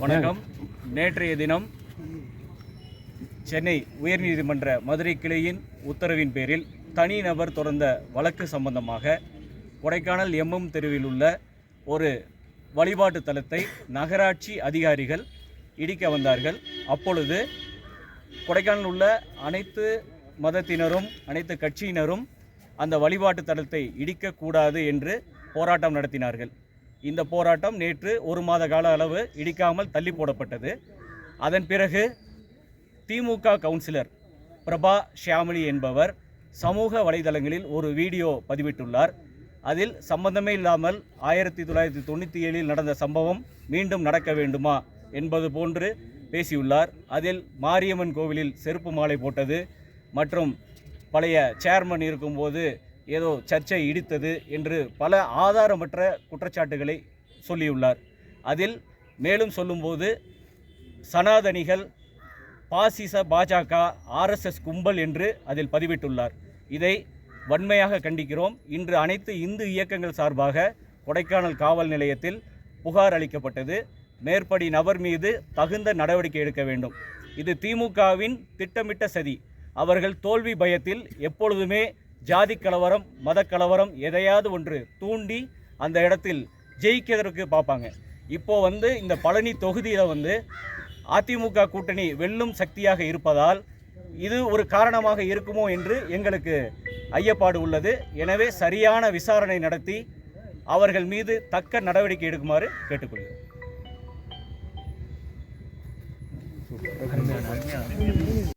வணக்கம். நேற்றைய தினம் சென்னை உயர்நீதிமன்ற மதுரை கிளையின் உத்தரவின் பேரில் தனிநபர் தொடர்ந்த வழக்கு சம்பந்தமாக கொடைக்கானல் எம்எம் தெருவில் உள்ள ஒரு வழிபாட்டு தலத்தை நகராட்சி அதிகாரிகள் இடிக்க வந்தார்கள். அப்பொழுது கொடைக்கானல் உள்ள அனைத்து மதத்தினரும் அனைத்து கட்சியினரும் அந்த வழிபாட்டு தலத்தை இடிக்கக்கூடாது என்று போராட்டம் நடத்தினார்கள். இந்த போராட்டம் நேற்று 1 மாத கால அளவு இடிக்காமல் தள்ளி போடப்பட்டது. அதன் பிறகு திமுக கவுன்சிலர் பிரபா ஷியாமளி என்பவர் சமூக வலைதளங்களில் ஒரு வீடியோ பதிவிட்டுள்ளார். அதில் சம்பந்தமே இல்லாமல் 1997 நடந்த சம்பவம் மீண்டும் நடக்க வேண்டுமா என்பது போன்று பேசியுள்ளார். அதில் மாரியம்மன் கோவிலில் செருப்பு மாலை போட்டது மற்றும் பழைய சேர்மன் இருக்கும்போது ஏதோ சர்ச்சை இடித்தது என்று பல ஆதாரமற்ற குற்றச்சாட்டுகளை சொல்லியுள்ளார். அதில் மேலும் சொல்லும்போது சனாதனிகள், பாசிச பாஜக, ஆர்எஸ்எஸ் கும்பல் என்று அதில் பதிவிட்டுள்ளார். இதை வன்மையாக கண்டிக்கிறோம். இன்று அனைத்து இந்து இயக்கங்கள் சார்பாக கொடைக்கானல் காவல் நிலையத்தில் புகார் அளிக்கப்பட்டது. மேற்படி நபர் மீது தகுந்த நடவடிக்கை எடுக்க வேண்டும். இது திமுகவின் திட்டமிட்ட சதி. அவர்கள் தோல்வி பயத்தில் எப்பொழுதுமே ஜாதி கலவரம், மத கலவரம் எதையாவது ஒன்று தூண்டி அந்த இடத்தில் ஜெயிக்கிறதுக்கு பார்ப்பாங்க. இப்போது இந்த பழனி தொகுதியில் அதிமுக கூட்டணி வெல்லும் சக்தியாக இருப்பதால் இது ஒரு காரணமாக இருக்குமோ என்று எங்களுக்கு ஐயப்பாடு உள்ளது. எனவே சரியான விசாரணை நடத்தி அவர்கள் மீது தக்க நடவடிக்கை எடுக்குமாறு கேட்டுக்கொள்கிறோம்.